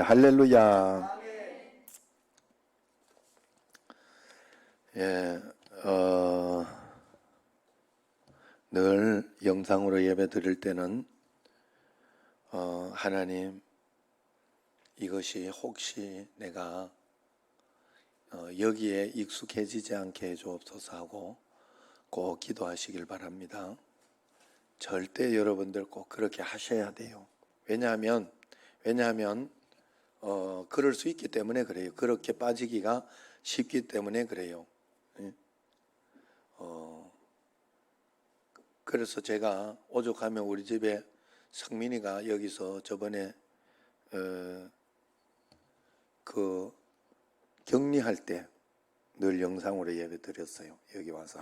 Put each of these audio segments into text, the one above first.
할렐루야. 예, 늘 영상으로 예배 드릴 때는 하나님, 이것이 혹시 내가 여기에 익숙해지지 않게 해주옵소서 하고 꼭 기도하시길 바랍니다. 절대 여러분들 꼭 그렇게 하셔야 돼요. 왜냐하면 그럴 수 있기 때문에 그래요. 그렇게 빠지기가 쉽기 때문에 그래요. 그래서 제가 오죽하면 우리 집에 성민이가 여기서 저번에 그 격리할 때 늘 영상으로 예배 드렸어요. 여기 와서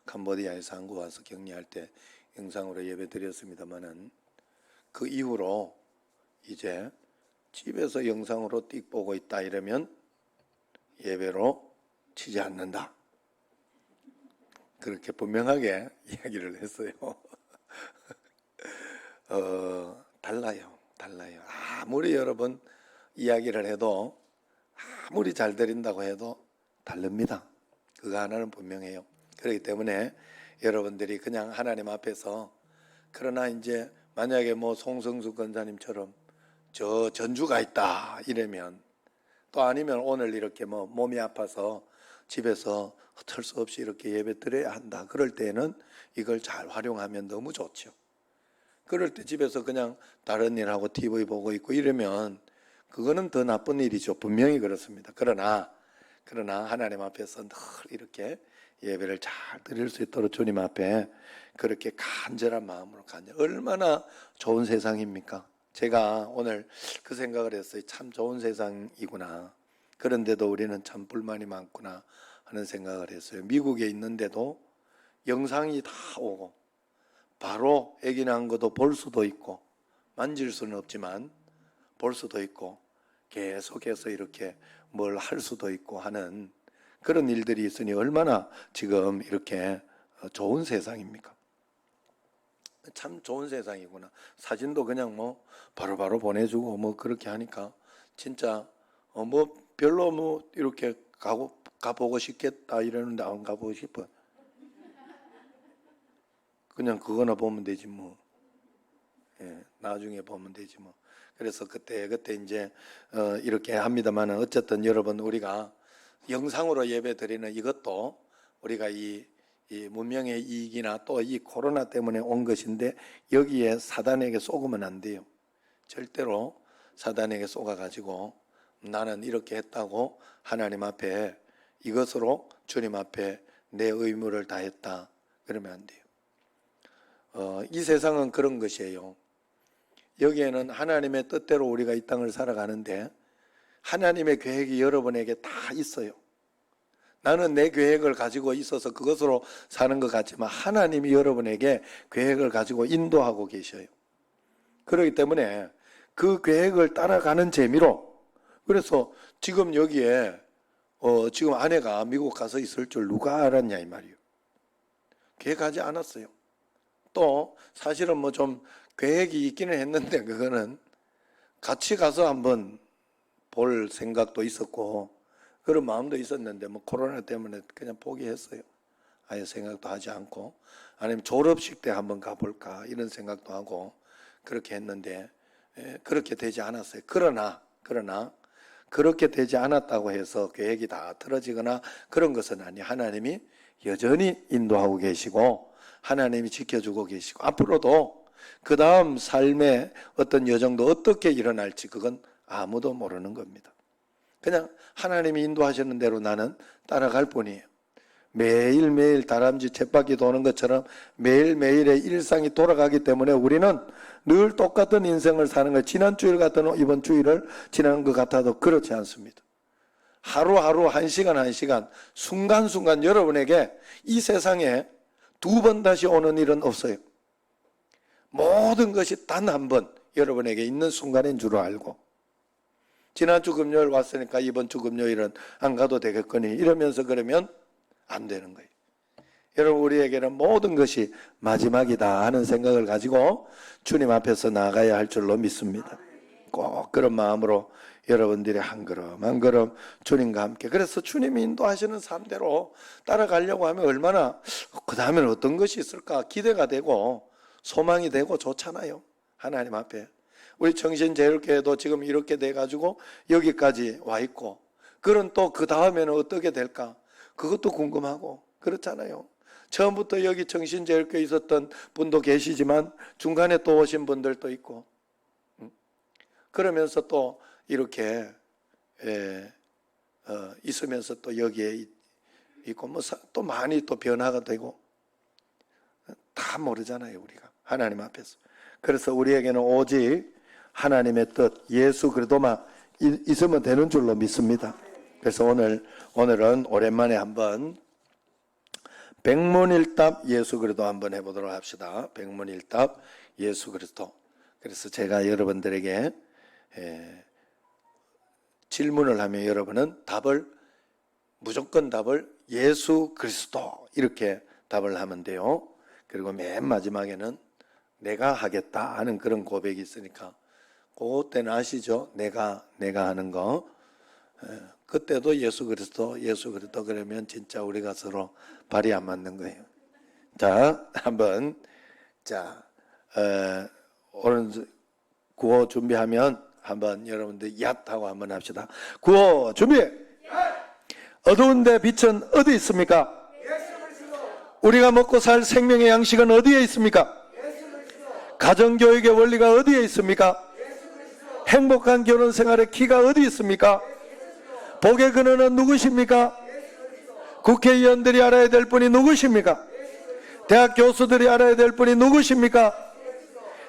캄보디아에서 한국 와서 격리할 때 영상으로 예배 드렸습니다만은 그 이후로 이제 집에서 영상으로 띡 보고 있다 이러면 예배로 치지 않는다. 그렇게 분명하게 이야기를 했어요. 달라요. 아무리 여러분 이야기를 해도, 아무리 잘 드린다고 해도 다릅니다. 그거 하나는 분명해요. 그렇기 때문에 여러분들이 그냥 하나님 앞에서, 그러나 이제 만약에 송성수 권사님처럼 저 전주가 있다 이러면, 또 아니면 오늘 이렇게 몸이 아파서 집에서 어쩔 수 없이 이렇게 예배 드려야 한다, 그럴 때는 이걸 잘 활용하면 너무 좋죠. 그럴 때 집에서 그냥 다른 일하고 TV 보고 있고 이러면 그거는 더 나쁜 일이죠. 분명히 그렇습니다. 그러나 하나님 앞에서 늘 이렇게 예배를 잘 드릴 수 있도록 주님 앞에 그렇게 간절한 마음으로 얼마나 좋은 세상입니까? 제가 오늘 그 생각을 했어요. 참 좋은 세상이구나. 그런데도 우리는 참 불만이 많구나 하는 생각을 했어요. 미국에 있는데도 영상이 다 오고 바로 아기 낳은 것도 볼 수도 있고, 만질 수는 없지만 볼 수도 있고, 계속해서 이렇게 뭘 할 수도 있고 하는 그런 일들이 있으니 얼마나 지금 이렇게 좋은 세상입니까? 참 좋은 세상이구나. 사진도 그냥 바로바로 보내주고 그렇게 하니까 진짜 별로 이렇게 가보고 싶겠다 이러는데 안 가보고 싶어. 그냥 그거나 보면 되지 예, 나중에 보면 되지 그래서 그때 이제 이렇게 합니다만은, 어쨌든 여러분, 우리가 영상으로 예배 드리는 이것도 우리가 이 문명의 이익이나 또 이 코로나 때문에 온 것인데, 여기에 사단에게 속으면 안 돼요. 절대로 사단에게 속아가지고 나는 이렇게 했다고 하나님 앞에 이것으로 주님 앞에 내 의무를 다했다 그러면 안 돼요. 이 세상은 그런 것이에요. 여기에는 하나님의 뜻대로 우리가 이 땅을 살아가는데 하나님의 계획이 여러분에게 다 있어요. 나는 내 계획을 가지고 있어서 그것으로 사는 것 같지만 하나님이 여러분에게 계획을 가지고 인도하고 계셔요. 그렇기 때문에 그 계획을 따라가는 재미로, 그래서 지금 여기에 지금 아내가 미국 가서 있을 줄 누가 알았냐 이 말이에요. 계획하지 않았어요. 또 사실은 좀 계획이 있기는 했는데 그거는 같이 가서 한번 볼 생각도 있었고 그런 마음도 있었는데 코로나 때문에 그냥 포기했어요. 아예 생각도 하지 않고, 아니면 졸업식 때 한번 가볼까 이런 생각도 하고 그렇게 했는데 그렇게 되지 않았어요. 그러나 그렇게 되지 않았다고 해서 계획이 다 틀어지거나 그런 것은 아니에요. 하나님이 여전히 인도하고 계시고 하나님이 지켜주고 계시고, 앞으로도 그 다음 삶의 어떤 여정도 어떻게 일어날지 그건 아무도 모르는 겁니다. 그냥 하나님이 인도하시는 대로 나는 따라갈 뿐이에요. 매일매일 다람쥐 쳇바퀴 도는 것처럼 매일매일의 일상이 돌아가기 때문에 우리는 늘 똑같은 인생을 사는 거예요. 지난 주일 같은 이번 주일을 지나는 것 같아도 그렇지 않습니다. 하루하루, 한 시간 순간순간 여러분에게 이 세상에 두 번 다시 오는 일은 없어요. 모든 것이 단 한 번 여러분에게 있는 순간인 줄 알고, 지난주 금요일 왔으니까 이번 주 금요일은 안 가도 되겠거니 이러면서 그러면 안 되는 거예요. 여러분, 우리에게는 모든 것이 마지막이다 하는 생각을 가지고 주님 앞에서 나아가야 할 줄로 믿습니다. 꼭 그런 마음으로 여러분들이 한 걸음 한 걸음 주님과 함께, 그래서 주님이 인도하시는 삶대로 따라가려고 하면 얼마나, 그 다음에는 어떤 것이 있을까 기대가 되고 소망이 되고 좋잖아요. 하나님 앞에 우리 정신제일교회도 지금 이렇게 돼가지고 여기까지 와 있고, 그런 또 그 다음에는 어떻게 될까 그것도 궁금하고 그렇잖아요. 처음부터 여기 정신제일교회 있었던 분도 계시지만 중간에 또 오신 분들도 있고, 그러면서 또 이렇게 있으면서 또 여기에 있고, 뭐 또 많이 또 변화가 되고 다 모르잖아요, 우리가 하나님 앞에서. 그래서 우리에게는 오직 하나님의 뜻, 예수 그리스도만 있으면 되는 줄로 믿습니다. 그래서 오늘은 오랜만에 한번 백문일답 예수 그리스도 한번 해보도록 합시다. 백문일답 예수 그리스도. 그래서 제가 여러분들에게 질문을 하면 여러분은 무조건 답을 예수 그리스도 이렇게 답을 하면 돼요. 그리고 맨 마지막에는 내가 하겠다 하는 그런 고백이 있으니까 그때는 아시죠? 내가 하는 거. 그때도 예수 그리스도 그러면 진짜 우리가 서로 발이 안 맞는 거예요. 자, 한번 오늘 구호 준비하면 한번 여러분들 얏하고 한번 합시다. 구호 준비. 어두운데 빛은 어디 있습니까? 우리가 먹고 살 생명의 양식은 어디에 있습니까? 가정교육의 원리가 어디에 있습니까? 행복한 결혼 생활의 키가 어디 있습니까? 복의 근원은 누구십니까? 국회의원들이 알아야 될 분이 누구십니까? 대학 교수들이 알아야 될 분이 누구십니까?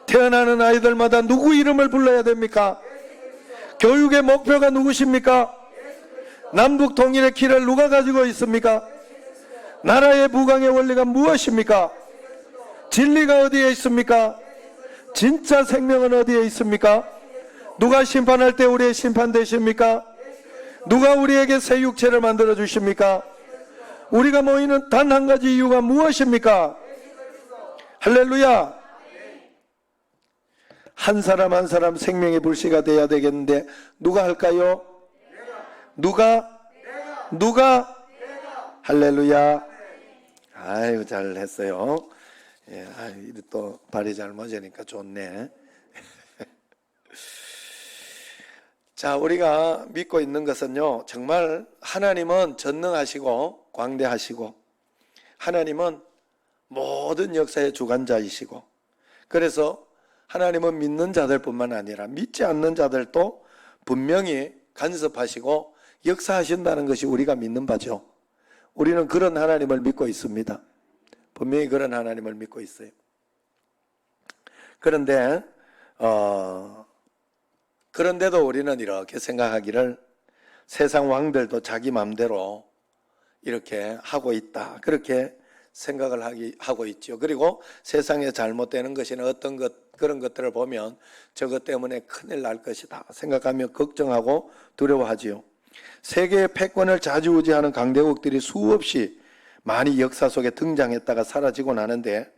태어나는 아이들마다 누구 이름을 불러야 됩니까? 교육의 목표가 누구십니까? 남북 통일의 키를 누가 가지고 있습니까? 나라의 부강의 원리가 무엇입니까? 진리가 어디에 있습니까? 진짜 생명은 어디에 있습니까? 누가 심판할 때 우리의 심판 되십니까? 누가 우리에게 새 육체를 만들어 주십니까? 우리가 모이는 단 한 가지 이유가 무엇입니까? 할렐루야. 한 사람 한 사람 생명의 불씨가 돼야 되겠는데 누가 할까요? 누가? 할렐루야. 아유, 잘했어요. 예, 또 발이 잘 맞으니까 좋네. 자, 우리가 믿고 있는 것은요, 정말 하나님은 전능하시고 광대하시고 하나님은 모든 역사의 주관자이시고, 그래서 하나님은 믿는 자들뿐만 아니라 믿지 않는 자들도 분명히 간섭하시고 역사하신다는 것이 우리가 믿는 바죠. 우리는 그런 하나님을 믿고 있습니다. 분명히 그런 하나님을 믿고 있어요. 그런데도 우리는 이렇게 생각하기를 세상 왕들도 자기 마음대로 이렇게 하고 있다, 그렇게 생각을 하고 있죠. 그리고 세상에 잘못되는 것이나 그런 것들을 보면 저것 때문에 큰일 날 것이다 생각하며 걱정하고 두려워하지요. 세계의 패권을 좌지우지하는 강대국들이 수없이 많이 역사 속에 등장했다가 사라지고 나는데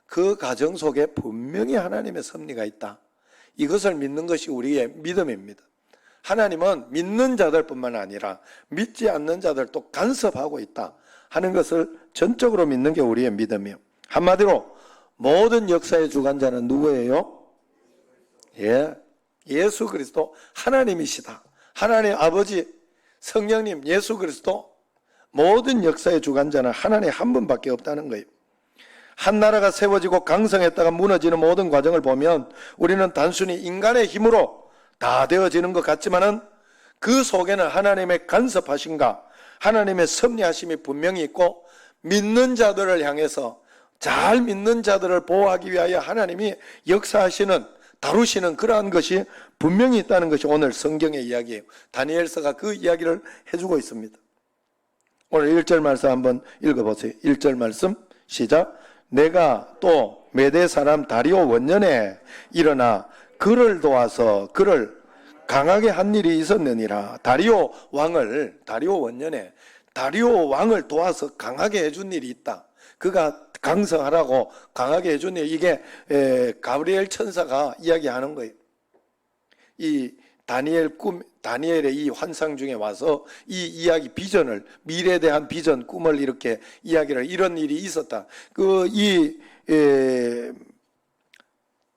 그 과정 속에 분명히 하나님의 섭리가 있다. 이것을 믿는 것이 우리의 믿음입니다. 하나님은 믿는 자들뿐만 아니라 믿지 않는 자들도 간섭하고 있다 하는 것을 전적으로 믿는 게 우리의 믿음이에요. 한마디로 모든 역사의 주관자는 누구예요? 예수 그리스도 하나님이시다. 하나님 아버지, 성령님, 예수 그리스도, 모든 역사의 주관자는 하나님 한 분밖에 없다는 거예요. 한 나라가 세워지고 강성했다가 무너지는 모든 과정을 보면 우리는 단순히 인간의 힘으로 다 되어지는 것 같지만은 그 속에는 하나님의 간섭하심과 하나님의 섭리하심이 분명히 있고, 믿는 자들을 향해서, 잘 믿는 자들을 보호하기 위하여 하나님이 역사하시는, 다루시는 그러한 것이 분명히 있다는 것이 오늘 성경의 이야기예요. 다니엘서가 그 이야기를 해주고 있습니다. 오늘 1절 말씀 한번 읽어보세요. 1절 말씀 시작. 내가 또 메대 사람 다리오 원년에 일어나 그를 도와서 그를 강하게 한 일이 있었느니라. 다리오 원년에 다리오 왕을 도와서 강하게 해준 일이 있다. 그가 강성하라고 강하게 해준 일, 이게 가브리엘 천사가 이야기하는 거예요. 이 다니엘의 이 환상 중에 와서 이 이야기 비전을, 미래에 대한 비전, 꿈을 이렇게 이야기를, 이런 일이 있었다.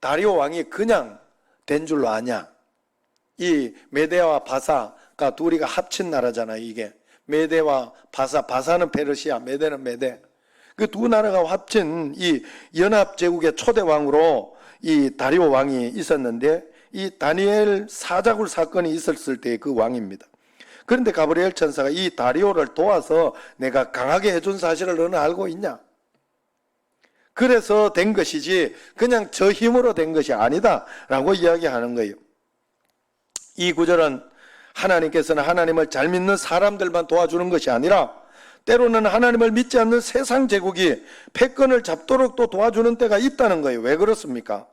다리오 왕이 그냥 된 줄로 아냐? 이 메데와 바사가 둘이가 합친 나라잖아요. 이게 메데와 바사는 페르시아, 메데는 메데. 그 두 나라가 합친 이 연합 제국의 초대 왕으로 이 다리오 왕이 있었는데, 이 다니엘 사자굴 사건이 있었을 때 그 왕입니다. 그런데 가브리엘 천사가 이 다리오를 도와서 내가 강하게 해준 사실을 너는 알고 있냐? 그래서 된 것이지 그냥 저 힘으로 된 것이 아니다 라고 이야기하는 거예요. 이 구절은 하나님께서는 하나님을 잘 믿는 사람들만 도와주는 것이 아니라 때로는 하나님을 믿지 않는 세상 제국이 패권을 잡도록 또 도와주는 때가 있다는 거예요. 왜 그렇습니까?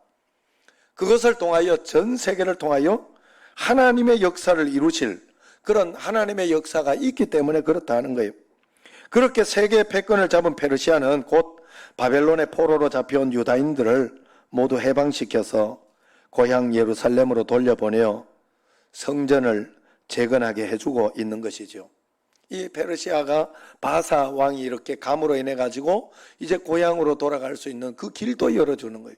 그것을 통하여, 전 세계를 통하여 하나님의 역사를 이루실 그런 하나님의 역사가 있기 때문에 그렇다는 거예요. 그렇게 세계의 패권을 잡은 페르시아는 곧 바벨론의 포로로 잡혀온 유다인들을 모두 해방시켜서 고향 예루살렘으로 돌려보내어 성전을 재건하게 해주고 있는 것이죠. 이 페르시아가 바사 왕이 이렇게 감으로 인해 가지고 이제 고향으로 돌아갈 수 있는 그 길도 열어주는 거예요.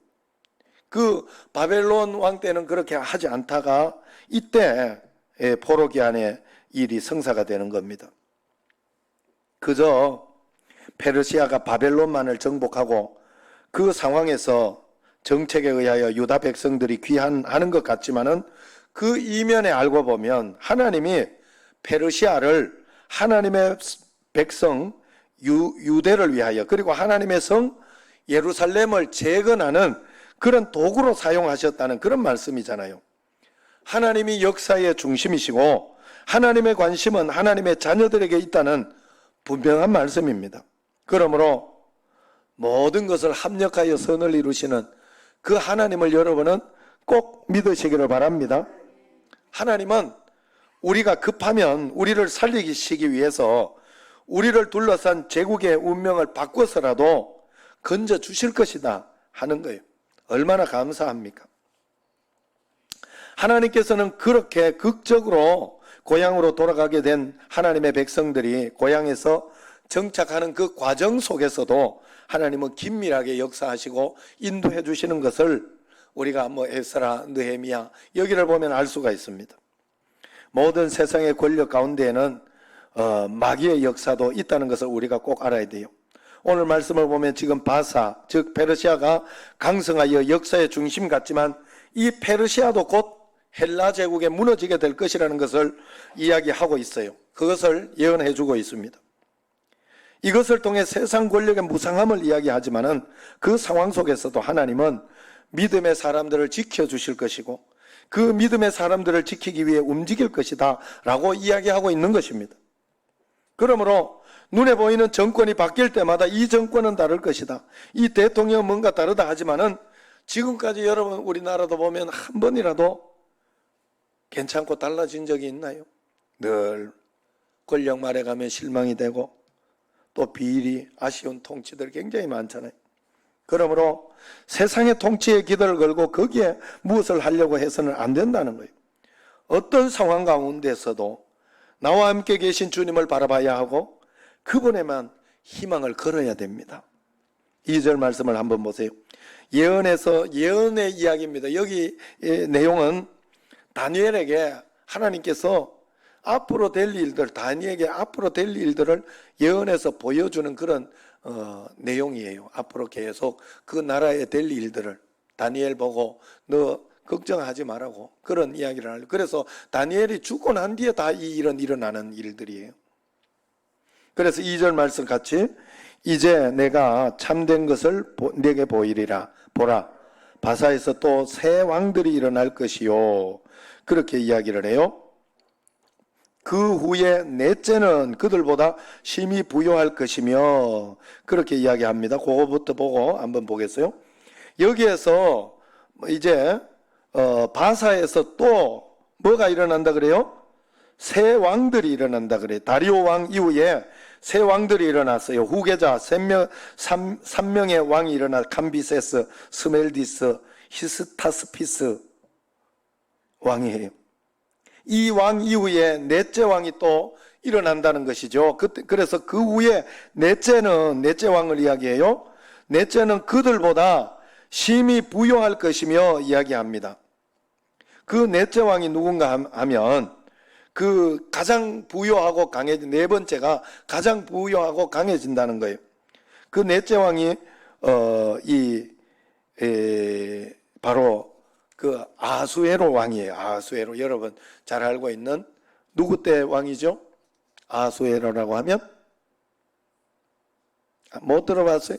그 바벨론 왕 때는 그렇게 하지 않다가 이때 포로 기한의 일이 성사가 되는 겁니다. 그저 페르시아가 바벨론만을 정복하고 그 상황에서 정책에 의하여 유다 백성들이 귀환하는 것 같지만은 그 이면에 알고 보면 하나님이 페르시아를 하나님의 백성 유대를 위하여, 그리고 하나님의 성 예루살렘을 재건하는 그런 도구로 사용하셨다는 그런 말씀이잖아요. 하나님이 역사의 중심이시고 하나님의 관심은 하나님의 자녀들에게 있다는 분명한 말씀입니다. 그러므로 모든 것을 합력하여 선을 이루시는 그 하나님을 여러분은 꼭 믿으시기를 바랍니다. 하나님은 우리가 급하면 우리를 살리시기 위해서 우리를 둘러싼 제국의 운명을 바꿔서라도 건져 주실 것이다 하는 거예요. 얼마나 감사합니까? 하나님께서는 그렇게 극적으로 고향으로 돌아가게 된 하나님의 백성들이 고향에서 정착하는 그 과정 속에서도 하나님은 긴밀하게 역사하시고 인도해 주시는 것을 우리가 에스라, 느헤미야 여기를 보면 알 수가 있습니다. 모든 세상의 권력 가운데에는 마귀의 역사도 있다는 것을 우리가 꼭 알아야 돼요. 오늘 말씀을 보면 지금 바사, 즉 페르시아가 강성하여 역사의 중심 같지만 이 페르시아도 곧 헬라 제국에 무너지게 될 것이라는 것을 이야기하고 있어요. 그것을 예언해 주고 있습니다. 이것을 통해 세상 권력의 무상함을 이야기하지만은 그 상황 속에서도 하나님은 믿음의 사람들을 지켜주실 것이고 그 믿음의 사람들을 지키기 위해 움직일 것이다 라고 이야기하고 있는 것입니다. 그러므로 눈에 보이는 정권이 바뀔 때마다 이 정권은 다를 것이다, 이 대통령은 뭔가 다르다 하지만은 지금까지 여러분 우리나라도 보면 한 번이라도 괜찮고 달라진 적이 있나요? 늘 권력 말에 가면 실망이 되고 또 비일이 아쉬운 통치들 굉장히 많잖아요. 그러므로 세상의 통치에 기도를 걸고 거기에 무엇을 하려고 해서는 안 된다는 거예요. 어떤 상황 가운데서도 나와 함께 계신 주님을 바라봐야 하고 그분에만 희망을 걸어야 됩니다. 2절 말씀을 한번 보세요. 예언의 이야기입니다. 여기 내용은 다니엘에게 하나님께서 앞으로 될 일들, 다니엘에게 앞으로 될 일들을 예언해서 보여주는 그런 내용이에요. 앞으로 계속 그 나라에 될 일들을 다니엘 보고 너 걱정하지 말라고 그런 이야기를 하려고. 그래서 다니엘이 죽고 난 뒤에 다 이 일은 일어나는 일들이에요. 그래서 2절 말씀 같이 이제 내가 참된 것을 내게 보이리라. 보라, 바사에서 또 새 왕들이 일어날 것이요. 그렇게 이야기를 해요. 그 후에 넷째는 그들보다 심히 부요할 것이며 그렇게 이야기합니다. 그거부터 보고 한번 보겠어요. 여기에서 이제 바사에서 또 뭐가 일어난다 그래요? 새 왕들이 일어난다 그래요. 다리오 왕 이후에 새 왕들이 일어났어요. 후계자 3명의 왕이 일어나 캄비세스, 스멜디스, 히스타스피스 왕이에요. 이 왕 이후에 넷째 왕이 또 일어난다는 것이죠. 그래서 그 후에 넷째 왕을 이야기해요. 넷째는 그들보다 심히 부요할 것이며 이야기합니다. 그 넷째 왕이 누군가 하면 그 가장 부요하고 강해진, 네 번째가 가장 부요하고 강해진다는 거예요. 그 넷째 왕이 바로 그 아수에로 왕이에요. 아수에로, 여러분 잘 알고 있는 누구 때 왕이죠? 아수에로라고 하면 못 들어봤어요?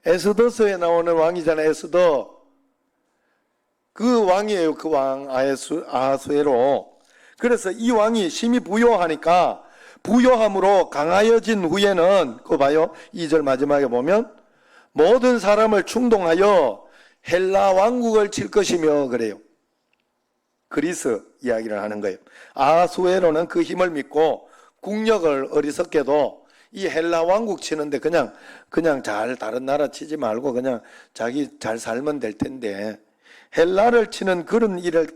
에스더서에 나오는 왕이잖아요. 에스더. 그 왕이에요. 그 왕 아수에로. 그래서 이 왕이 심히 부요하니까 부요함으로 강하여진 후에는 그거 봐요. 2절 마지막에 보면 모든 사람을 충동하여 헬라 왕국을 칠 것이며 그래요. 그리스 이야기를 하는 거예요. 아수에로는 그 힘을 믿고 국력을 어리석게도 이 헬라 왕국 치는데 그냥 잘 다른 나라 치지 말고 그냥 자기 잘 살면 될 텐데 헬라를 치는 그런 일을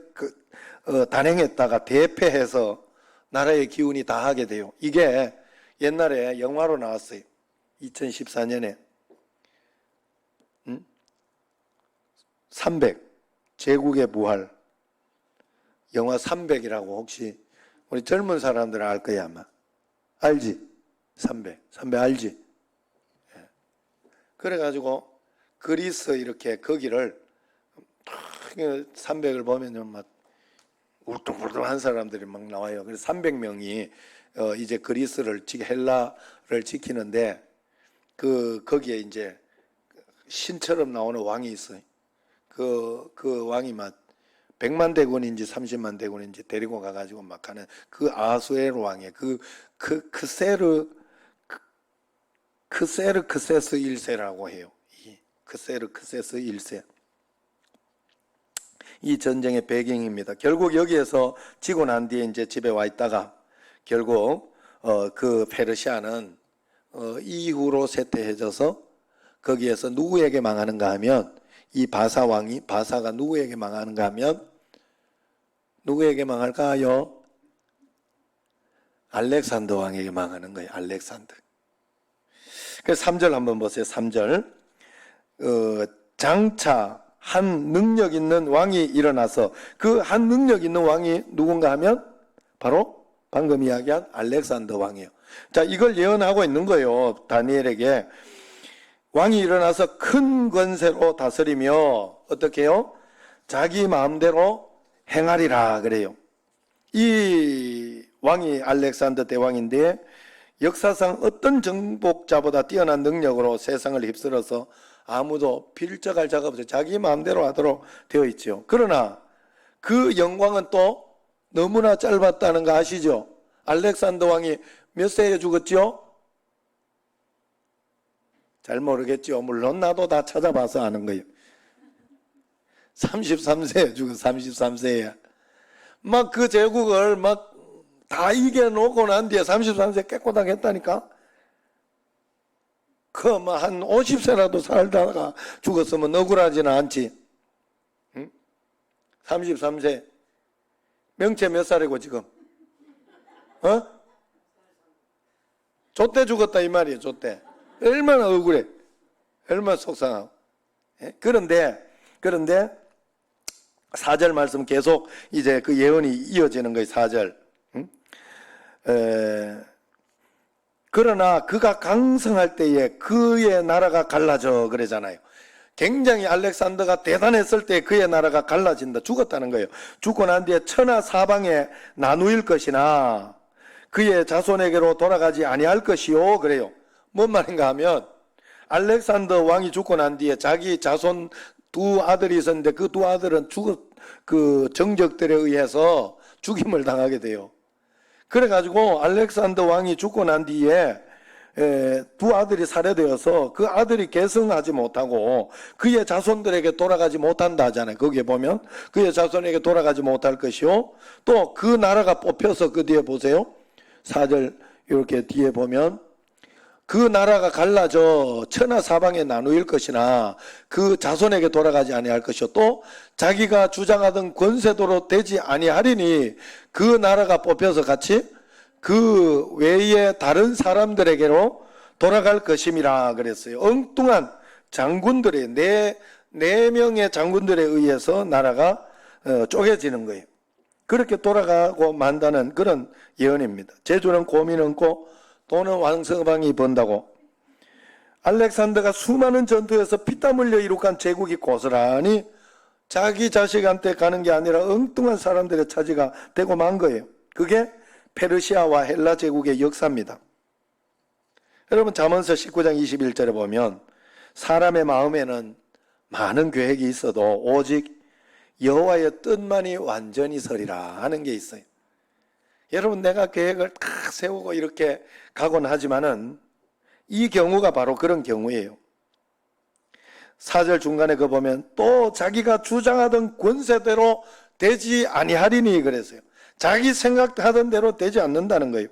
단행했다가 대패해서 나라의 기운이 다 하게 돼요. 이게 옛날에 영화로 나왔어요. 2014년에 300 제국의 부활 영화 300이라고 혹시 우리 젊은 사람들은 알 거야 아마. 알지? 300 알지? 그래가지고 그리스 이렇게 거기를 300을 보면 막 울퉁불퉁한 사람들이 막 나와요. 그래서 300명이 이제 그리스를 헬라를 지키는데 거기에 이제 신처럼 나오는 왕이 있어요. 그 왕이 막 100만 대군인지 30만 대군인지 데리고 가가지고 막 하는 그 아수에로 왕이에요. 크세르크세스 1세라고 해요. 크세르크세스 1세. 이 전쟁의 배경입니다. 결국 여기에서 지고 난 뒤에 이제 집에 와 있다가 결국 그 페르시아는 이후로 쇠퇴해져서 거기에서 누구에게 망하는가 하면 이 바사가 누구에게 망하는가 하면 누구에게 망할까요? 알렉산더 왕에게 망하는 거예요. 알렉산더. 그래서 3절 한번 보세요. 3절. 장차 한 능력 있는 왕이 일어나서 그 한 능력 있는 왕이 누군가 하면 바로 방금 이야기한 알렉산더 왕이에요. 자, 이걸 예언하고 있는 거예요. 다니엘에게. 왕이 일어나서 큰 권세로 다스리며 어떻게 해요? 자기 마음대로 행하리라 그래요. 이 왕이 알렉산더 대왕인데 역사상 어떤 정복자보다 뛰어난 능력으로 세상을 휩쓸어서 아무도 필적할 자가 없어요. 자기 마음대로 하도록 되어 있죠. 그러나 그 영광은 또 너무나 짧았다는 거 아시죠? 알렉산더 왕이 몇 세에 죽었죠? 잘 모르겠죠. 물론 나도 다 찾아봐서 아는 거예요. 33세에 죽은 33세야. 막 그 제국을 막 다 이겨놓고 난 뒤에 33세 깨꼬닥 했다니까. 뭐 한 50세라도 살다가 죽었으면 억울하지는 않지. 응? 33세. 명체 몇 살이고 지금? 조때 죽었다 이 말이에요. 조때. 얼마나 억울해. 얼마나 속상하고. 그런데 4절 말씀 계속 이제 그 예언이 이어지는 거예요. 4절. 그러나 그가 강성할 때에 그의 나라가 갈라져 그러잖아요. 굉장히 알렉산더가 대단했을 때 그의 나라가 갈라진다. 죽었다는 거예요. 죽고 난 뒤에 천하 사방에 나누일 것이나 그의 자손에게로 돌아가지 아니할 것이요 그래요. 뭔 말인가 하면 알렉산더 왕이 죽고 난 뒤에 자기 자손 두 아들이 있었는데 그 두 아들은 그 정적들에 의해서 죽임을 당하게 돼요. 그래가지고 알렉산더 왕이 죽고 난 뒤에 두 아들이 살해되어서 그 아들이 계승하지 못하고 그의 자손들에게 돌아가지 못한다 하잖아요. 거기에 보면 그의 자손에게 돌아가지 못할 것이요. 또 그 나라가 뽑혀서 그 뒤에 보세요. 4절 이렇게 뒤에 보면 그 나라가 갈라져 천하 사방에 나누일 것이나 그 자손에게 돌아가지 아니할 것이요. 또 자기가 주장하던 권세도로 되지 아니하리니 그 나라가 뽑혀서 같이 그 외의 다른 사람들에게로 돌아갈 것임이라 그랬어요. 엉뚱한 장군들의 네 명의 장군들에 의해서 나라가 쪼개지는 거예요. 그렇게 돌아가고 만다는 그런 예언입니다. 재주는 곰이 넘고 돈은 왕서방이 번다고. 알렉산더가 수많은 전투에서 피땀 흘려 이룩한 제국이 고스란히 자기 자식한테 가는 게 아니라 엉뚱한 사람들의 차지가 되고 만 거예요. 그게 페르시아와 헬라 제국의 역사입니다. 여러분 잠언서 19장 21절에 보면 사람의 마음에는 많은 계획이 있어도 오직 여호와의 뜻만이 완전히 서리라 하는 게 있어요. 여러분 내가 계획을 딱 세우고 이렇게 가곤 하지만은 이 경우가 바로 그런 경우예요. 4절 중간에 그 보면 또 자기가 주장하던 권세대로 되지 아니하리니 그랬어요. 자기 생각하던 대로 되지 않는다는 거예요.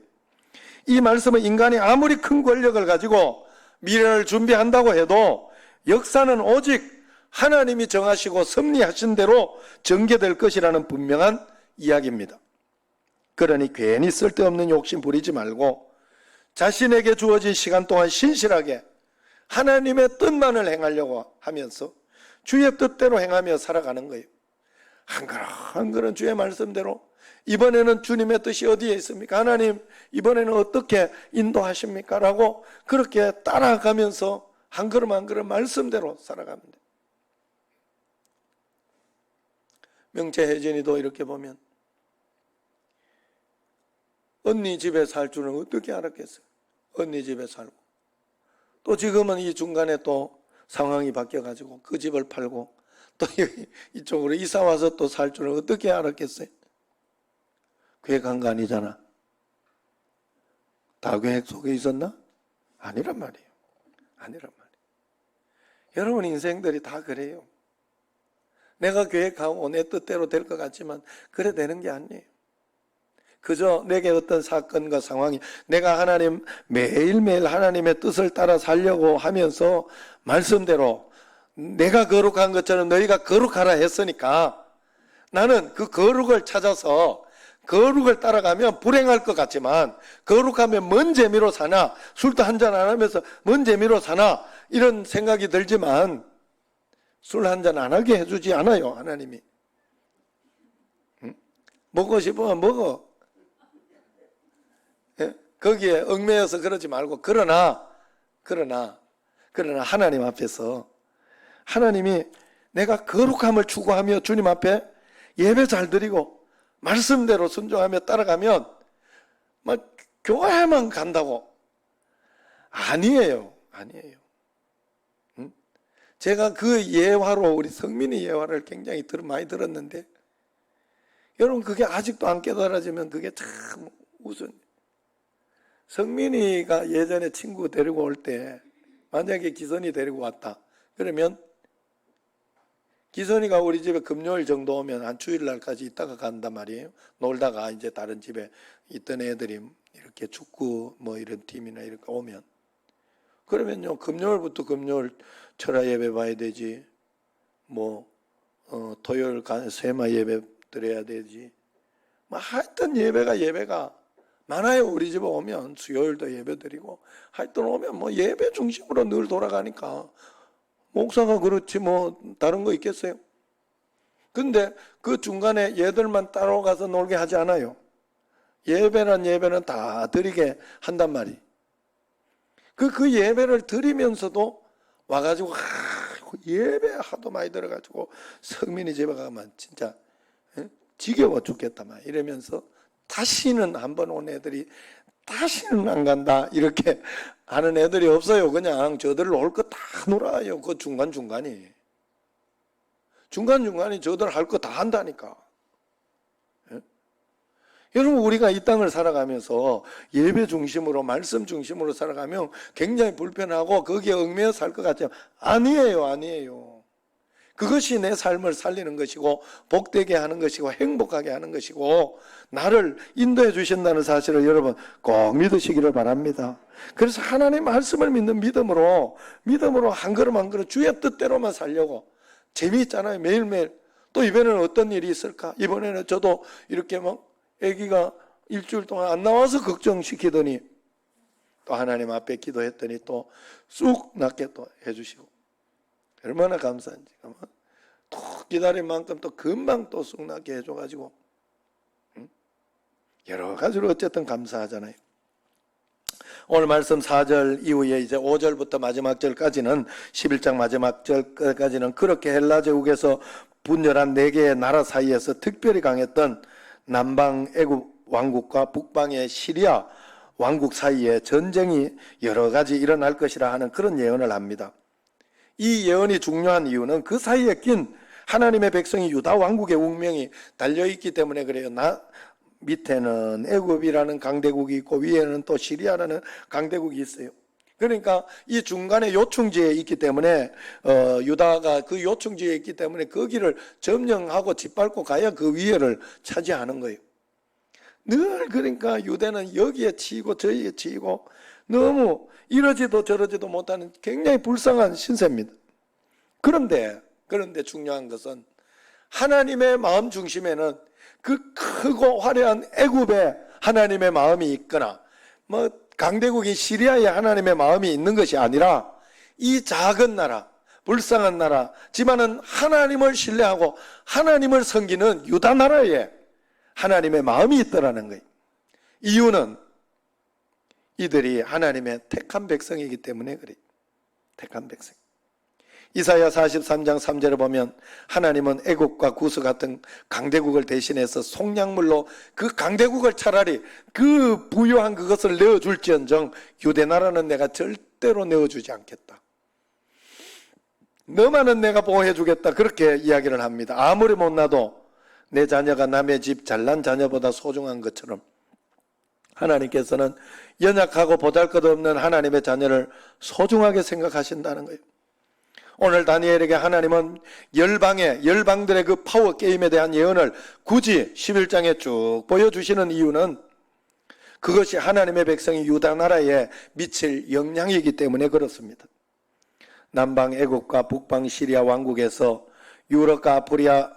이 말씀은 인간이 아무리 큰 권력을 가지고 미래를 준비한다고 해도 역사는 오직 하나님이 정하시고 섭리하신 대로 전개될 것이라는 분명한 이야기입니다. 그러니 괜히 쓸데없는 욕심 부리지 말고 자신에게 주어진 시간 동안 신실하게 하나님의 뜻만을 행하려고 하면서 주의 뜻대로 행하며 살아가는 거예요. 한 걸음 한 걸음 주의 말씀대로. 이번에는 주님의 뜻이 어디에 있습니까? 하나님 이번에는 어떻게 인도하십니까? 라고 그렇게 따라가면서 한 걸음 한 걸음 말씀대로 살아갑니다. 명체 혜진이도 이렇게 보면 언니 집에 살 줄은 어떻게 알았겠어요? 언니 집에 살고 또 지금은 이 중간에 또 상황이 바뀌어가지고 그 집을 팔고 또 이쪽으로 이사 와서 또 살 줄은 어떻게 알았겠어요? 계획한 거 아니잖아. 다 계획 속에 있었나? 아니란 말이에요. 아니란 말이에요. 여러분 인생들이 다 그래요. 내가 계획하고 내 뜻대로 될 것 같지만 그래 되는 게 아니에요. 그저 내게 어떤 사건과 상황이 내가 하나님 매일매일 하나님의 뜻을 따라 살려고 하면서 말씀대로 내가 거룩한 것처럼 너희가 거룩하라 했으니까 나는 그 거룩을 찾아서 거룩을 따라가면 불행할 것 같지만 거룩하면 뭔 재미로 사나 술도 한잔 안 하면서 뭔 재미로 사나 이런 생각이 들지만 술 한잔 안 하게 해주지 않아요. 하나님이. 먹고 싶으면 먹어. 예? 거기에 얽매여서 그러지 말고 그러나 하나님 앞에서 하나님이 내가 거룩함을 추구하며 주님 앞에 예배 잘 드리고 말씀대로 순종하며 따라가면 막 교회만 간다고. 아니에요. 제가 그 예화로 우리 성민이 예화를 굉장히 많이 들었는데 여러분 그게 아직도 안 깨달아지면 그게 참 우선. 성민이가 예전에 친구 데리고 올 때 만약에 기선이 데리고 왔다 그러면 기선이가 우리 집에 금요일 정도 오면 한 주일날까지 있다가 간단 말이에요. 놀다가 이제 다른 집에 있던 애들이 이렇게 축구 뭐 이런 팀이나 이렇게 오면 그러면요 금요일부터 금요일 철야 예배 봐야 되지 뭐 토요일 세마 예배 드려야 되지 뭐 하여튼 예배가 많아요. 우리 집에 오면 수요일도 예배 드리고 하여튼 오면 뭐 예배 중심으로 늘 돌아가니까 목사가 그렇지 뭐 다른 거 있겠어요? 근데 그 중간에 얘들만 따로 가서 놀게 하지 않아요. 예배는 다 드리게 한단 말이. 그 예배를 드리면서도 와가지고 예배 하도 많이 들어가지고 성민이 집에 가면 진짜 지겨워 죽겠다 막 이러면서 다시는 한번 온 애들이 다시는 안 간다 이렇게 하는 애들이 없어요. 그냥 저들 올 거 다 놀아요. 그 중간중간이 저들 할 거 다 한다니까. 여러분 우리가 이 땅을 살아가면서 예배 중심으로 말씀 중심으로 살아가면 굉장히 불편하고 거기에 얽매여 살 것 같지만 아니에요. 그것이 내 삶을 살리는 것이고 복되게 하는 것이고 행복하게 하는 것이고 나를 인도해 주신다는 사실을 여러분 꼭 믿으시기를 바랍니다. 그래서 하나님 말씀을 믿는 믿음으로 한 걸음 한 걸음 주의 뜻대로만 살려고 재미있잖아요. 매일매일 또 이번에는 어떤 일이 있을까? 이번에는 저도 이렇게 막 아기가 일주일 동안 안 나와서 걱정시키더니 또 하나님 앞에 기도했더니 또 쑥 낫게 또 해주시고 얼마나 감사한지. 또 기다린 만큼 또 금방 또 쑥 낫게 해줘가지고 여러 가지로 어쨌든 감사하잖아요. 오늘 말씀 4절 이후에 이제 5절부터 마지막 절까지는 11장 마지막 절까지는 그렇게 헬라 제국에서 분열한 4개의 나라 사이에서 특별히 강했던 남방 애굽 왕국과 북방의 시리아 왕국 사이에 전쟁이 여러 가지 일어날 것이라 하는 그런 예언을 합니다. 이 예언이 중요한 이유는 그 사이에 낀 하나님의 백성이 유다 왕국의 운명이 달려있기 때문에 그래요. 밑에는 애굽이라는 강대국이 있고 위에는 또 시리아라는 강대국이 있어요. 그러니까 이 중간에 요충지에 있기 때문에 유다가 그 요충지에 있기 때문에 거기를 점령하고 짓밟고 가야 그 위에를 차지하는 거예요. 늘 그러니까 유대는 여기에 치이고 저기에 치이고 너무 이러지도 저러지도 못하는 굉장히 불쌍한 신세입니다. 그런데 중요한 것은 하나님의 마음 중심에는 그 크고 화려한 애굽에 하나님의 마음이 있거나 뭐 강대국인 시리아에 하나님의 마음이 있는 것이 아니라 이 작은 나라, 불쌍한 나라지만은 하나님을 신뢰하고 하나님을 섬기는 유다 나라에 하나님의 마음이 있더라는 거예요. 이유는 이들이 하나님의 택한 백성이기 때문에 그래요. 택한 백성. 이사야 43장 3절에 보면 하나님은 애국과 구스 같은 강대국을 대신해서 속량물로 그 강대국을 차라리 그 부유한 그것을 내어줄지언정 유대나라는 내가 절대로 내어주지 않겠다. 너만은 내가 보호해주겠다. 그렇게 이야기를 합니다. 아무리 못나도 내 자녀가 남의 집 잘난 자녀보다 소중한 것처럼 하나님께서는 연약하고 보잘것없는 하나님의 자녀를 소중하게 생각하신다는 거예요. 오늘 다니엘에게 하나님은 열방들의 그 파워 게임에 대한 예언을 굳이 11장에 쭉 보여주시는 이유는 그것이 하나님의 백성이 유다 나라에 미칠 영향이기 때문에 그렇습니다. 남방 애국과 북방 시리아 왕국에서 유럽과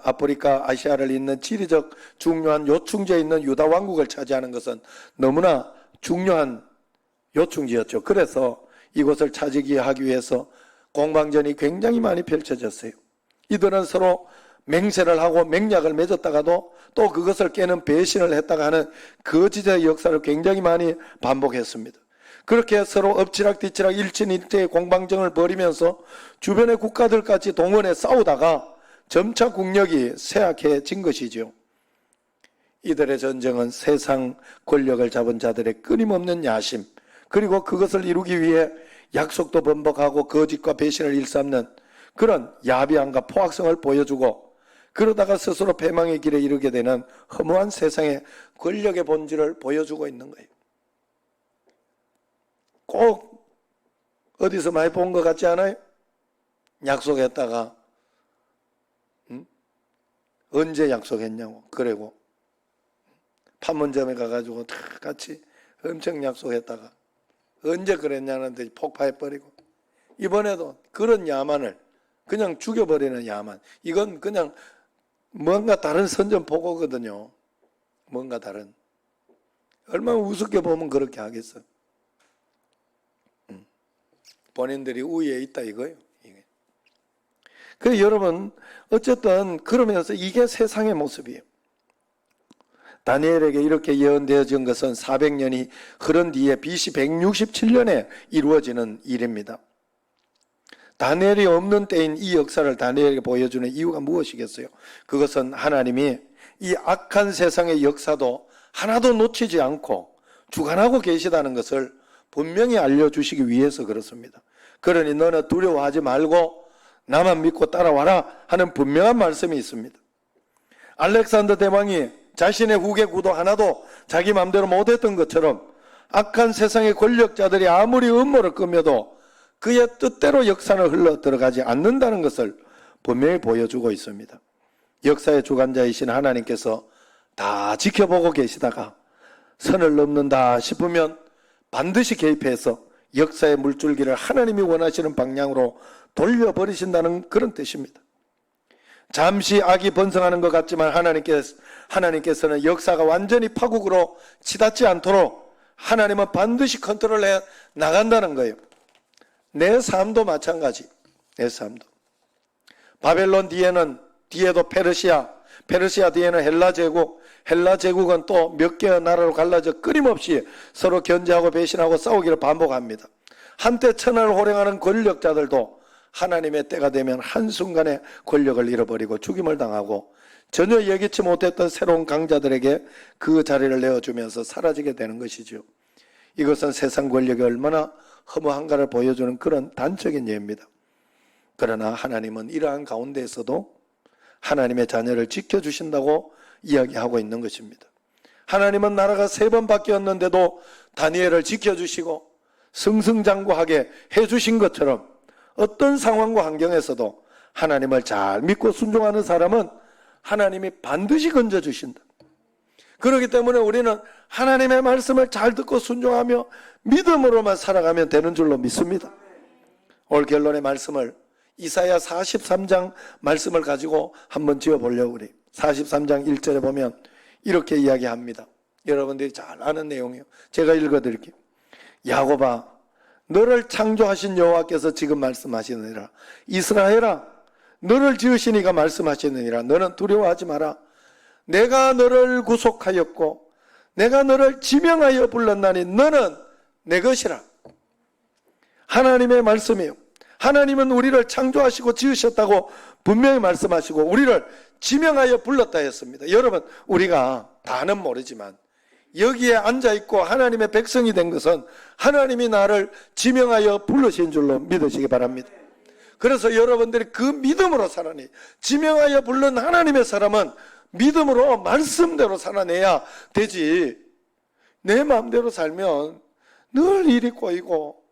아프리카, 아시아를 잇는 지리적 중요한 요충지에 있는 유다 왕국을 차지하는 것은 너무나 중요한 요충지였죠. 그래서 이곳을 차지하기 위해서 공방전이 굉장히 많이 펼쳐졌어요. 이들은 서로 맹세를 하고 맹약을 맺었다가도 또 그것을 깨는 배신을 했다가 하는 거짓의 역사를 굉장히 많이 반복했습니다. 그렇게 서로 엎치락뒤치락 일진일퇴의 공방전을 벌이면서 주변의 국가들까지 동원해 싸우다가 점차 국력이 쇠약해진 것이죠. 이들의 전쟁은 세상 권력을 잡은 자들의 끊임없는 야심, 그리고 그것을 이루기 위해 약속도 번복하고 거짓과 배신을 일삼는 그런 야비함과 포악성을 보여주고 그러다가 스스로 패망의 길에 이르게 되는 허무한 세상의 권력의 본질을 보여주고 있는 거예요. 꼭 어디서 많이 본 것 같지 않아요? 약속했다가 언제 약속했냐고. 그리고 판문점에 가가지고 다 같이 엄청 약속했다가 언제 그랬냐는데 폭파해버리고 이번에도 그런 야만을 그냥 죽여버리는 야만. 이건 그냥 뭔가 다른 선전포고거든요. 뭔가 다른. 얼마나 우습게 보면 그렇게 하겠어. 본인들이 우위에 있다 이거예요. 그래서 여러분 어쨌든 그러면서 이게 세상의 모습이에요. 다니엘에게 이렇게 예언되어진 것은 400년이 흐른 뒤에 BC 167년에 이루어지는 일입니다. 다니엘이 없는 때인 이 역사를 다니엘에게 보여주는 이유가 무엇이겠어요? 그것은 하나님이 이 악한 세상의 역사도 하나도 놓치지 않고 주관하고 계시다는 것을 분명히 알려주시기 위해서 그렇습니다. 그러니 너는 두려워하지 말고 나만 믿고 따라와라 하는 분명한 말씀이 있습니다. 알렉산더 대왕이 자신의 후계 구도 하나도 자기 마음대로 못했던 것처럼 악한 세상의 권력자들이 아무리 음모를 꾸며도 그의 뜻대로 역사를 흘러 들어가지 않는다는 것을 분명히 보여주고 있습니다. 역사의 주관자이신 하나님께서 다 지켜보고 계시다가 선을 넘는다 싶으면 반드시 개입해서 역사의 물줄기를 하나님이 원하시는 방향으로 돌려버리신다는 그런 뜻입니다. 잠시 악이 번성하는 것 같지만 하나님께서는 역사가 완전히 파국으로 치닫지 않도록 하나님은 반드시 컨트롤해 나간다는 거예요. 내 삶도 마찬가지. 내 삶도. 바벨론 뒤에도 페르시아 뒤에는 헬라 제국은 또 몇 개의 나라로 갈라져 끊임없이 서로 견제하고 배신하고 싸우기를 반복합니다. 한때 천하를 호령하는 권력자들도 하나님의 때가 되면 한순간에 권력을 잃어버리고 죽임을 당하고 전혀 예기치 못했던 새로운 강자들에게 그 자리를 내어주면서 사라지게 되는 것이죠. 이것은 세상 권력이 얼마나 허무한가를 보여주는 그런 단적인 예입니다. 그러나 하나님은 이러한 가운데에서도 하나님의 자녀를 지켜주신다고 이야기하고 있는 것입니다. 하나님은 나라가 3번 바뀌었는데도 다니엘을 지켜주시고 승승장구하게 해주신 것처럼 어떤 상황과 환경에서도 하나님을 잘 믿고 순종하는 사람은 하나님이 반드시 건져주신다. 그렇기 때문에 우리는 하나님의 말씀을 잘 듣고 순종하며 믿음으로만 살아가면 되는 줄로 믿습니다. 오늘 결론의 말씀을 이사야 43장 말씀을 가지고 한번 지어보려고 그래요. 43장 1절에 보면 이렇게 이야기합니다. 여러분들이 잘 아는 내용이에요. 제가 읽어드릴게요. 야곱아, 너를 창조하신 여호와께서 지금 말씀하시느니라. 이스라엘아, 너를 지으신 이가 말씀하시느니라. 너는 두려워하지 마라. 내가 너를 구속하였고 내가 너를 지명하여 불렀나니 너는 내 것이라. 하나님의 말씀이에요. 하나님은 우리를 창조하시고 지으셨다고 분명히 말씀하시고 우리를 지명하여 불렀다 했습니다. 여러분, 우리가 다는 모르지만 여기에 앉아있고 하나님의 백성이 된 것은 하나님이 나를 지명하여 부르신 줄로 믿으시기 바랍니다. 그래서 여러분들이 그 믿음으로 살아내, 지명하여 부른 하나님의 사람은 믿음으로 말씀대로 살아내야 되지. 내 마음대로 살면 늘 일이 꼬이고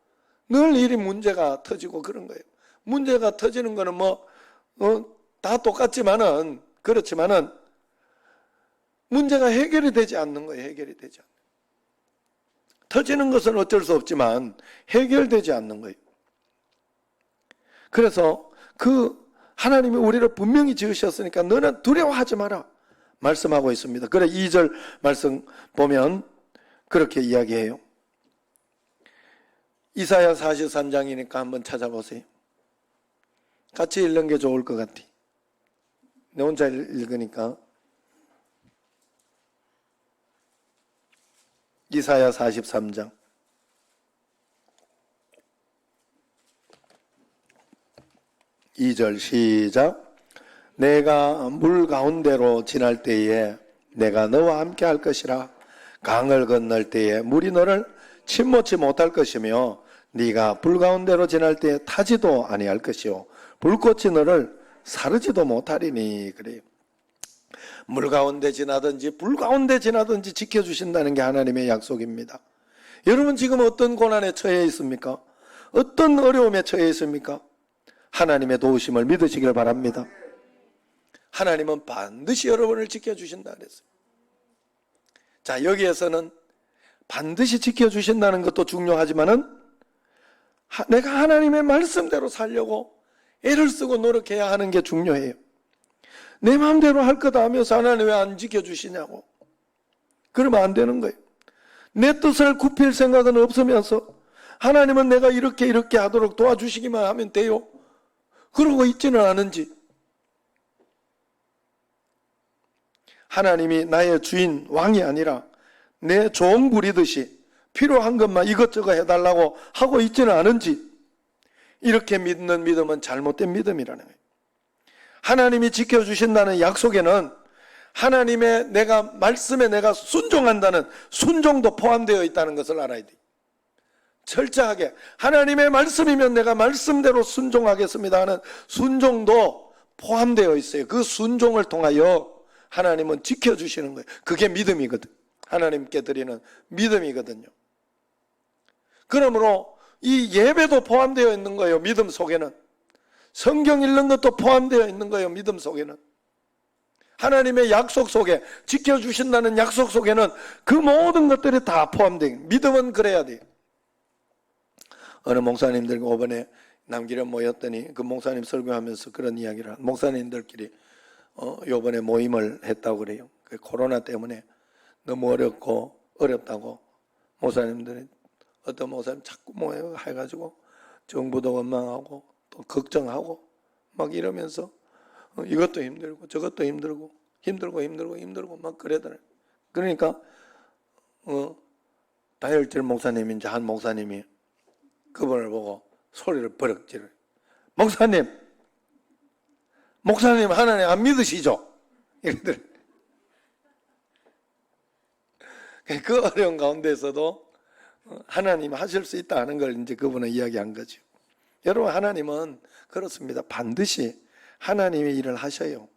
늘 일이 문제가 터지고 그런 거예요. 문제가 터지는 거는 다 똑같지만은, 그렇지만은 문제가 해결이 되지 않는 거예요. 해결이 되지 않는 거예요. 터지는 것은 어쩔 수 없지만 해결되지 않는 거예요. 그래서 하나님이 우리를 분명히 지으셨으니까 너는 두려워하지 마라 말씀하고 있습니다. 그래 2절 말씀 보면 그렇게 이야기해요. 이사야 43장이니까 한번 찾아보세요. 같이 읽는 게 좋을 것 같아. 내 혼자 읽으니까. 이사야 43장 2절 시작. 내가 물 가운데로 지날 때에 내가 너와 함께 할 것이라. 강을 건널 때에 물이 너를 침몰치 못할 것이며 네가 불 가운데로 지날 때에 타지도 아니할 것이요 불꽃이 너를 사르지도 못하리니. 그래요. 물 가운데 지나든지 불 가운데 지나든지 지켜주신다는 게 하나님의 약속입니다. 여러분 지금 어떤 고난에 처해 있습니까? 어떤 어려움에 처해 있습니까? 하나님의 도우심을 믿으시길 바랍니다. 하나님은 반드시 여러분을 지켜주신다 그랬어요. 자, 여기에서는 반드시 지켜주신다는 것도 중요하지만은 내가 하나님의 말씀대로 살려고 애를 쓰고 노력해야 하는 게 중요해요. 내 마음대로 할 거다 하면서 하나님 왜 안 지켜주시냐고. 그러면 안 되는 거예요. 내 뜻을 굽힐 생각은 없으면서 하나님은 내가 이렇게 하도록 도와주시기만 하면 돼요. 그러고 있지는 않은지. 하나님이 나의 주인, 왕이 아니라 내 종 부리듯이 필요한 것만 이것저것 해달라고 하고 있지는 않은지, 이렇게 믿는 믿음은 잘못된 믿음이라는 거예요. 하나님이 지켜주신다는 약속에는 하나님의 말씀에 내가 순종한다는 순종도 포함되어 있다는 것을 알아야 돼요. 철저하게 하나님의 말씀이면 내가 말씀대로 순종하겠습니다 하는 순종도 포함되어 있어요. 그 순종을 통하여 하나님은 지켜주시는 거예요. 그게 믿음이거든. 하나님께 드리는 믿음이거든요. 그러므로 이 예배도 포함되어 있는 거예요. 믿음 속에는. 성경 읽는 것도 포함되어 있는 거예요. 믿음 속에는. 하나님의 약속 속에, 지켜주신다는 약속 속에는 그 모든 것들이 다 포함되어 있는, 믿음은 그래야 돼요. 어느 목사님들 5번에 남기려 모였더니 그 목사님 설교하면서 그런 이야기를 목사님들끼리 요번에 모임을 했다고 그래요. 그 코로나 때문에 너무 어렵다고 목사님들이, 어떤 목사님 자꾸 모여 해가지고 정부도 원망하고 또 걱정하고 막 이러면서 이것도 힘들고 저것도 힘들고 막 그러더라고요. 그러니까 다혈질 목사님인지 한 목사님이 그분을 보고 소리를 버럭 지르. 목사님 하나님 안 믿으시죠? 이러더라고요. 그 어려운 가운데서도 하나님 하실 수 있다 하는 걸 이제 그분은 이야기한 거죠. 여러분, 하나님은 그렇습니다. 반드시 하나님의 일을 하셔요.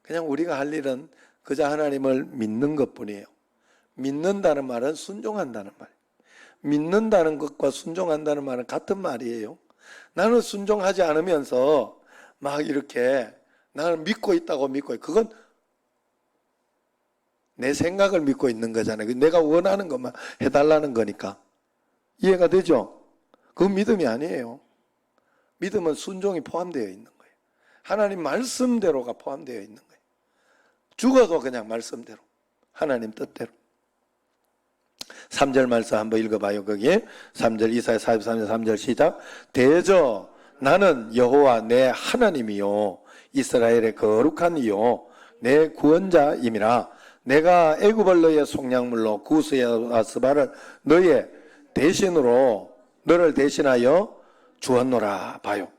그냥 우리가 할 일은 그저 하나님을 믿는 것뿐이에요. 믿는다는 말은 순종한다는 말. 믿는다는 것과 순종한다는 말은 같은 말이에요. 나는 순종하지 않으면서 막 이렇게 나는 믿고 있다고 믿고 있고, 그건 내 생각을 믿고 있는 거잖아요. 내가 원하는 것만 해달라는 거니까. 이해가 되죠? 그건 믿음이 아니에요. 믿음은 순종이 포함되어 있는 거예요. 하나님 말씀대로가 포함되어 있는 거예요. 죽어도 그냥 말씀대로, 하나님 뜻대로. 3절 말씀 한번 읽어봐요. 거기에 3절, 이사야 43절 3절 시작. 대저 나는 여호와 내 하나님이요 이스라엘의 거룩한 이요 내 구원자임이라. 내가 애굽을 너의 속량물로 구스와 스바를 너의 대신으로 너를 대신하여 주었노라. 봐요.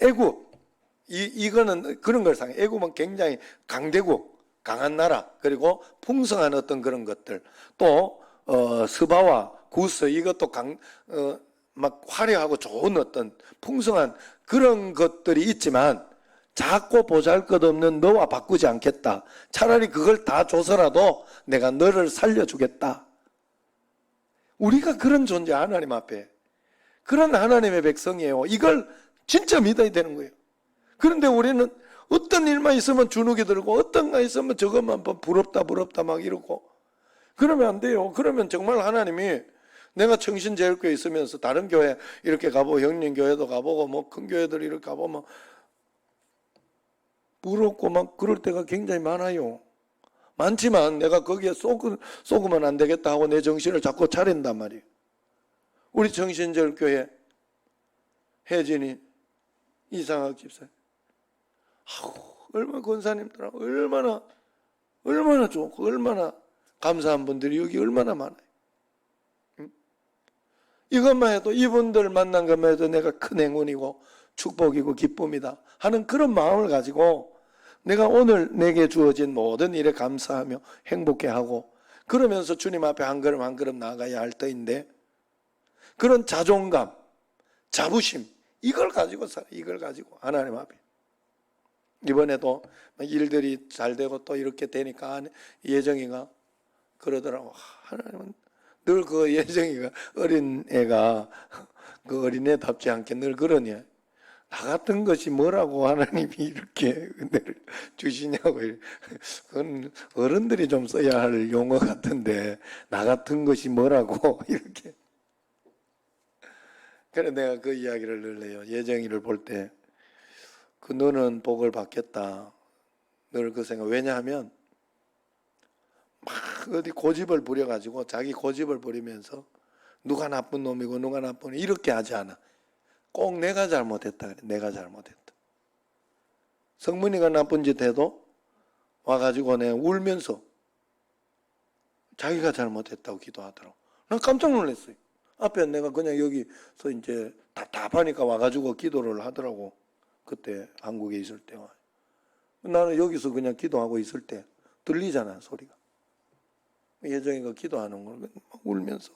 애굽, 이거는 그런 걸 상해. 애굽은 굉장히 강대국, 강한 나라, 그리고 풍성한 어떤 그런 것들, 또 스바와 구스, 이것도 막 화려하고 좋은 어떤 풍성한 그런 것들이 있지만 작고 보잘것없는 너와 바꾸지 않겠다. 차라리 그걸 다 줘서라도 내가 너를 살려주겠다. 우리가 그런 존재, 하나님 앞에 그런 하나님의 백성이에요. 이걸 진짜 믿어야 되는 거예요. 그런데 우리는 어떤 일만 있으면 주눅이 들고 어떤 거 있으면 저것만 부럽다 막 이러고 그러면 안 돼요. 그러면 정말 하나님이, 내가 청신제일교회 있으면서 다른 교회 이렇게 가보고 형님교회도 가보고 뭐 큰 교회들 이렇게 가보면 부럽고 막 그럴 때가 굉장히 많아요. 많지만 내가 거기에 속으면 안 되겠다 하고 내 정신을 자꾸 차린단 말이에요. 우리 청신제일교회 혜진이 이상학 집사, 얼마나 권사님들하고 얼마나 좋고 얼마나 감사한 분들이 여기 얼마나 많아요. 이것만 해도, 이분들 만난 것만 해도 내가 큰 행운이고 축복이고 기쁨이다 하는 그런 마음을 가지고 내가 오늘 내게 주어진 모든 일에 감사하며 행복해하고, 그러면서 주님 앞에 한 걸음 한 걸음 나아가야 할 터인데, 그런 자존감, 자부심, 이걸 가지고 살아. 이걸 가지고 하나님 앞에. 이번에도 일들이 잘 되고 또 이렇게 되니까 예정이가 그러더라고. 하나님은 늘 그 예정이가, 어린애가 그 어린애답지 않게 늘 그러냐. 나 같은 것이 뭐라고 하나님이 이렇게 은혜를 주시냐고. 그건 어른들이 좀 써야 할 용어 같은데, 나 같은 것이 뭐라고 이렇게. 그래 내가 그 이야기를 늘 해요. 예정이를 볼 때 그 너는 복을 받겠다, 늘 그 생각. 왜냐하면 막 어디 고집을 부려가지고 자기 고집을 부리면서 누가 나쁜 놈이고 누가 나쁜 놈 이렇게 하지 않아. 꼭 내가 잘못했다 그래. 내가 잘못했다. 성문이가 나쁜 짓 해도 와가지고 내가 울면서 자기가 잘못했다고 기도하더라고. 난 깜짝 놀랐어요. 앞에 내가 그냥 여기서 이제 답답하니까 와가지고 기도를 하더라고. 그때 한국에 있을 때와. 나는 여기서 그냥 기도하고 있을 때 들리잖아, 소리가. 예정이가 기도하는 걸 울면서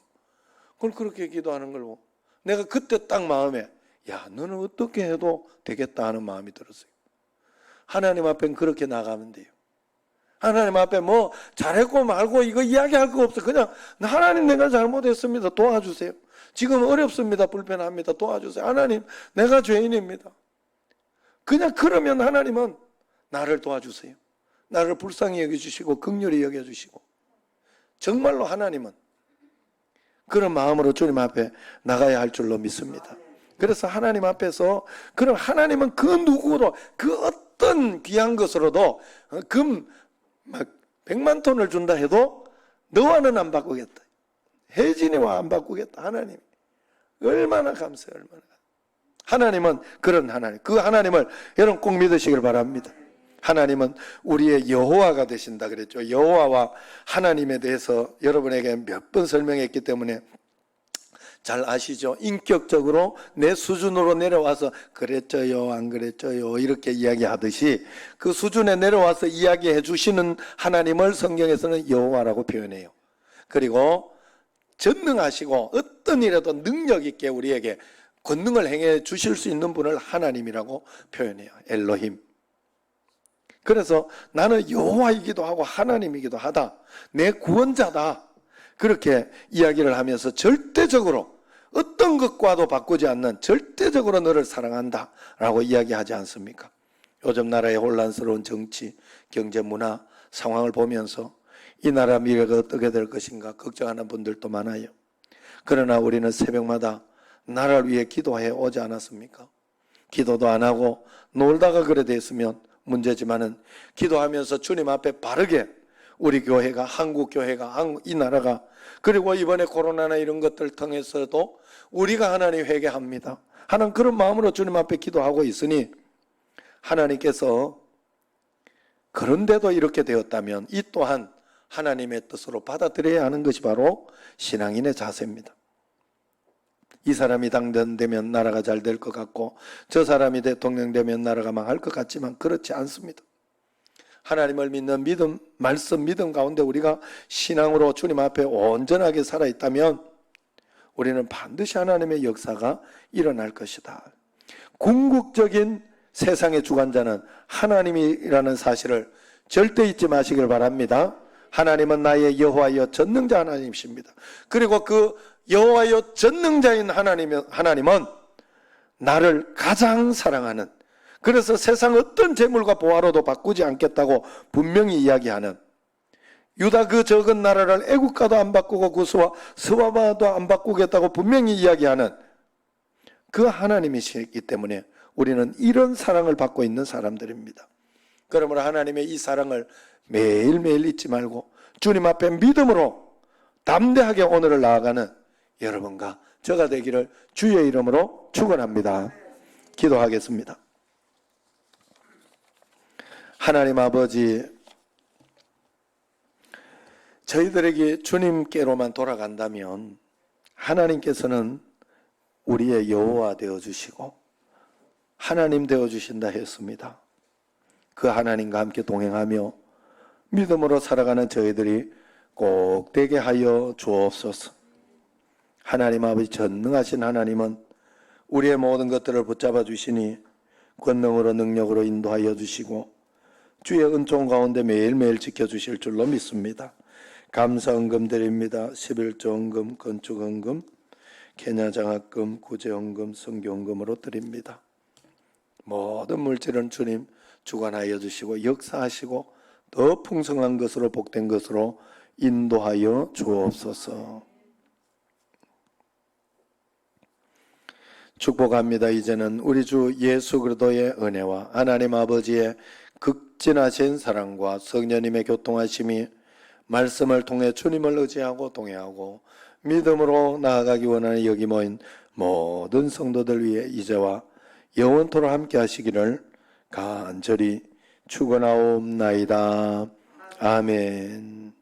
그걸 그렇게 기도하는 걸 보고 내가 그때 딱 마음에, 야, 너는 어떻게 해도 되겠다 하는 마음이 들었어요. 하나님 앞엔 그렇게 나가면 돼요. 하나님 앞에 뭐 잘했고 말고 이거 이야기할 거 없어. 그냥 하나님, 내가 잘못했습니다, 도와주세요. 지금 어렵습니다, 불편합니다, 도와주세요. 하나님, 내가 죄인입니다. 그냥 그러면 하나님은 나를 도와주세요. 나를 불쌍히 여겨주시고 긍휼히 여겨주시고, 정말로 하나님은 그런 마음으로 주님 앞에 나가야 할 줄로 믿습니다. 그래서 하나님 앞에서, 그럼 하나님은 그 누구도, 그 어떤 귀한 것으로도 금 막 100만 톤을 준다 해도 너와는 안 바꾸겠다. 혜진이와 안 바꾸겠다. 하나님 얼마나 감사해요. 얼마나. 하나님은 그런 하나님. 그 하나님을 여러분 꼭 믿으시길 바랍니다. 하나님은 우리의 여호와가 되신다 그랬죠. 여호와와 하나님에 대해서 여러분에게 몇 번 설명했기 때문에 잘 아시죠? 인격적으로 내 수준으로 내려와서 그랬죠요, 안 그랬죠요 이렇게 이야기하듯이 그 수준에 내려와서 이야기해 주시는 하나님을 성경에서는 여호와라고 표현해요. 그리고 전능하시고 어떤 일에도 능력 있게 우리에게 권능을 행해 주실 수 있는 분을 하나님이라고 표현해요. 엘로힘. 그래서 나는 여호와이기도 하고 하나님이기도 하다. 내 구원자다. 그렇게 이야기를 하면서 절대적으로 어떤 것과도 바꾸지 않는 절대적으로 너를 사랑한다 라고 이야기하지 않습니까? 요즘 나라의 혼란스러운 정치, 경제, 문화 상황을 보면서 이 나라 미래가 어떻게 될 것인가 걱정하는 분들도 많아요. 그러나 우리는 새벽마다 나라를 위해 기도해 오지 않았습니까? 기도도 안 하고 놀다가 그래 됐으면 문제지만은 기도하면서 주님 앞에 바르게 우리 교회가, 한국 교회가, 이 나라가, 그리고 이번에 코로나나 이런 것들 통해서도 우리가 하나님 회개합니다 하는 그런 마음으로 주님 앞에 기도하고 있으니 하나님께서 그런데도 이렇게 되었다면 이 또한 하나님의 뜻으로 받아들여야 하는 것이 바로 신앙인의 자세입니다. 이 사람이 당선되면 나라가 잘 될 것 같고 저 사람이 대통령 되면 나라가 망할 것 같지만 그렇지 않습니다. 하나님을 믿는 믿음, 말씀 믿음 가운데 우리가 신앙으로 주님 앞에 온전하게 살아있다면 우리는 반드시 하나님의 역사가 일어날 것이다. 궁극적인 세상의 주관자는 하나님이라는 사실을 절대 잊지 마시길 바랍니다. 하나님은 나의 여호와여 전능자 하나님이십니다. 그리고 그 여호와여 전능자인 하나님은 나를 가장 사랑하는, 그래서 세상 어떤 재물과 보화로도 바꾸지 않겠다고 분명히 이야기하는, 유다 그 적은 나라를 애국가도 안 바꾸고 그 스와바도 안 바꾸겠다고 분명히 이야기하는 그 하나님이시기 때문에 우리는 이런 사랑을 받고 있는 사람들입니다. 그러므로 하나님의 이 사랑을 매일매일 잊지 말고 주님 앞에 믿음으로 담대하게 오늘을 나아가는 여러분과 저가 되기를 주의 이름으로 축원합니다. 기도하겠습니다. 하나님 아버지, 저희들에게 주님께로만 돌아간다면 하나님께서는 우리의 여호와 되어주시고 하나님 되어주신다 했습니다. 그 하나님과 함께 동행하며 믿음으로 살아가는 저희들이 꼭 되게 하여 주옵소서. 하나님 아버지, 전능하신 하나님은 우리의 모든 것들을 붙잡아 주시니 권능으로 능력으로 인도하여 주시고 주의 은총 가운데 매일매일 지켜주실 줄로 믿습니다. 감사헌금 드립니다. 11조헌금, 건축헌금, 개냐장학금, 구제헌금, 성교헌금으로 드립니다. 모든 물질은 주님 주관하여 주시고 역사하시고 더 풍성한 것으로 복된 것으로 인도하여 주옵소서. 축복합니다. 이제는 우리 주 예수 그리스도의 은혜와 하나님 아버지의 극진하신 사랑과 성령님의 교통하심이 말씀을 통해 주님을 의지하고 동행하고 믿음으로 나아가기 원하는 여기 모인 모든 성도들 위해 이제와 영원토록 함께 하시기를 간절히 축원하옵나이다. 아멘.